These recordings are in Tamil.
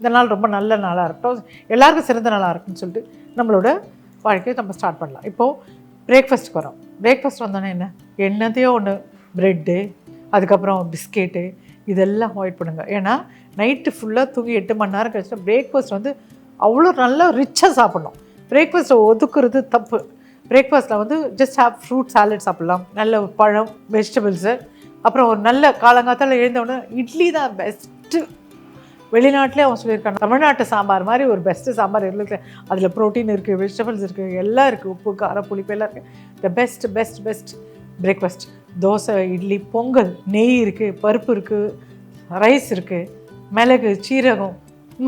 இந்த நாள் ரொம்ப நல்ல நாளாக இருக்கட்டும், எல்லாருக்கும் சிறந்த நாளாக இருக்குன்னு சொல்லிட்டு நம்மளோட வாழ்க்கையை நம்ம ஸ்டார்ட் பண்ணலாம். இப்போது பிரேக்ஃபாஸ்ட்டுக்கு வரோம். பிரேக்ஃபாஸ்ட் வந்தோன்னே என்னத்தையோ ஒன்று ப்ரெட்டு, அதுக்கப்புறம் பிஸ்கெட்டு, இதெல்லாம் அவாய்ட் பண்ணுங்கள். ஏன்னா நைட்டு ஃபுல்லாக தூங்கி 8 மணி நேரம் கழிச்சுட்டு பிரேக்ஃபாஸ்ட் வந்து அவ்வளோ நல்லா ரிச்சாக சாப்பிட்ணும். பிரேக்ஃபாஸ்ட்டை ஒதுக்குறது தப்பு. பிரேக்ஃபாஸ்ட்டில் ஜஸ்ட் ஹேவ் ஃப்ரூட் சாலட் சாப்பிட்லாம், நல்ல பழம், வெஜிடபிள்ஸு, அப்புறம் ஒரு நல்ல காலங்காத்தால் எழுந்தவுடனே இட்லி தான் பெஸ்ட்டு. வெளிநாட்டிலே அவன் சொல்லியிருக்கான், தமிழ்நாட்டு சாம்பார் மாதிரி ஒரு பெஸ்ட்டு சாம்பார் இருக்குது. அதில் ப்ரோட்டீன் இருக்குது, வெஜிடபிள்ஸ் இருக்குது, எல்லாம் இருக்குது, உப்பு காரம் புளிப்பு எல்லாம் இருக்குது. The best breakfast. Dosa, idli, Pongal, நெய் இருக்குது, பருப்பு இருக்குது, ரைஸ் இருக்குது, மிளகு, சீரகம்,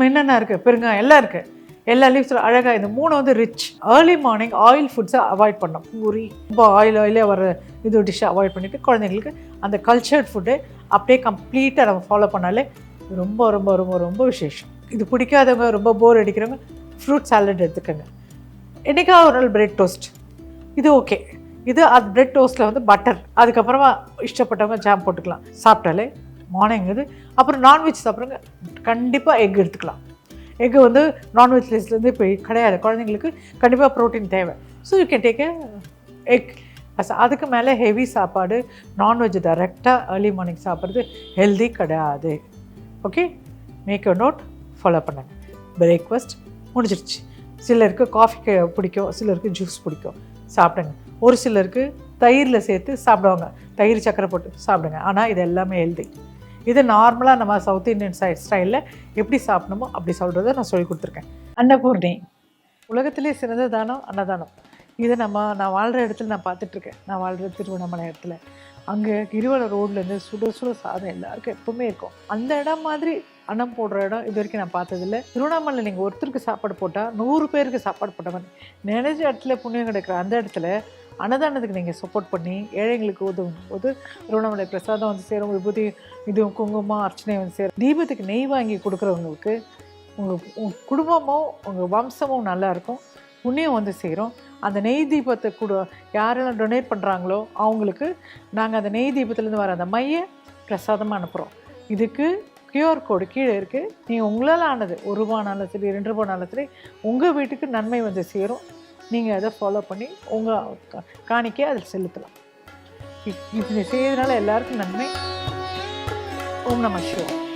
என்னென்ன இருக்குது, பெருங்காயம் எல்லாம் இருக்குது. எல்லா லீவ்ஸில் அழகாக இந்த 3 ரிச். ஏர்லி மார்னிங் ஆயில் ஃபுட்ஸை அவாய்ட் பண்ணோம். பூரி ரொம்ப ஆயிலே வர இது டிஷ்ஷை அவாய்ட் பண்ணிவிட்டு குழந்தைங்களுக்கு அந்த கல்ச்சர்ட் ஃபுட்டு அப்படியே கம்ப்ளீட்டாக நம்ம ஃபாலோ பண்ணாலே ரொம்ப ரொம்ப ரொம்ப ரொம்ப விசேஷம். இது பிடிக்காதவங்க, ரொம்ப போர் அடிக்கிறவங்க ஃப்ரூட் சாலட் எடுத்துக்கோங்க. என்றைக்காவது ஒரு நாள் பிரெட் டோஸ்ட், இது ஓகே. அது பிரெட் டோஸ்ட்டில் பட்டர், அதுக்கப்புறமா இஷ்டப்பட்டவங்க ஜாம் போட்டுக்கலாம். சாப்பிட்டாலே மார்னிங் அப்புறம் நான்வெஜ் சாப்பிட்றவங்க கண்டிப்பாக எக் எடுத்துக்கலாம். எக்கு நான்வெஜ் லிஸ்ட்லேருந்து இப்போ கிடையாது. குழந்தைங்களுக்கு கண்டிப்பாக ப்ரோட்டீன் தேவை. So you can take egg. அதுக்கு மேலே ஹெவி சாப்பாடு, நான்வெஜ் டைரெக்டாக ஏர்லி மார்னிங் சாப்பிட்றது ஹெல்தி கிடையாது. Okay, make you note, follow பண்ணுங்க. பிரேக்ஃபாஸ்ட் முடிஞ்சிருச்சு. சிலருக்கு காஃபி பிடிக்கும், சிலருக்கு ஜூஸ் பிடிக்கும், சாப்பிடுங்க. ஒரு சிலருக்கு தயிரில் சேர்த்து சாப்பிடுவாங்க, தயிர் சக்கரை போட்டு சாப்பிடுங்க. ஆனால் இது எல்லாமே ஹெல்தி. இது நார்மலாக நம்ம சவுத் இந்தியன் ஸ்டைலில் எப்படி சாப்பிடணுமோ அப்படி சொல்கிறத நான் சொல்லி கொடுத்துருக்கேன். அன்னபூர்ணி உலகத்திலே சிறந்த தானம் அன்னதானம். இதை நான் வாழ்கிற இடத்துல நான் பார்த்துட்ருக்கேன். நான் வாழ்கிற திருவண்ணாமலை இடத்துல அங்கே கிரிவல ரோட்லேருந்து சுட சாதம் எல்லாருக்கும் எப்பவுமே இருக்கும். அந்த இடம் மாதிரி அன்னம் போடுற இடம் இது வரைக்கும் நான் பார்த்ததில்ல. திருவண்ணாமலை நீங்கள் ஒருத்தருக்கு சாப்பாடு போட்டால் 100 பேருக்கு சாப்பாடு போட்ட மாதிரி நினைச்ச இடத்துல புண்ணியம் கிடைக்கிற அந்த இடத்துல அன்னதானத்துக்கு நீங்கள் சப்போர்ட் பண்ணி ஏழைங்களுக்கு உதவும் போது திருவண்ணாமலை பிரசாதம் சேரும், விபூதி, இது குங்குமம், அர்ச்சனை சேரும். தீபத்துக்கு நெய் வாங்கி கொடுக்குறவங்களுக்கு உங்கள் குடும்பமும் உங்கள் வம்சமும் நல்லாயிருக்கும், புண்ணியம் சேரும். அந்த நெய் தீபத்தை யாரெல்லாம் டொனேட் பண்ணுறாங்களோ அவங்களுக்கு நாங்கள் அந்த நெய் தீபத்துலேருந்து வர அந்த மையை பிரசாதமாக அனுப்புகிறோம். இதுக்கு QR கோடு கீழே இருக்குது. நீங்கள் உங்களால் ஆனது 1 ரூபானாலும் சரி, 2 ரூபானாலும் சரி, உங்கள் வீட்டுக்கு நன்மை சேரும். நீங்கள் அதை ஃபாலோ பண்ணி உங்கள் காணிக்கை அதில் செலுத்தலாம். இப்படி செய்யறதுனால எல்லாருக்கும் நன்மை. ஓம் நம சிவாய.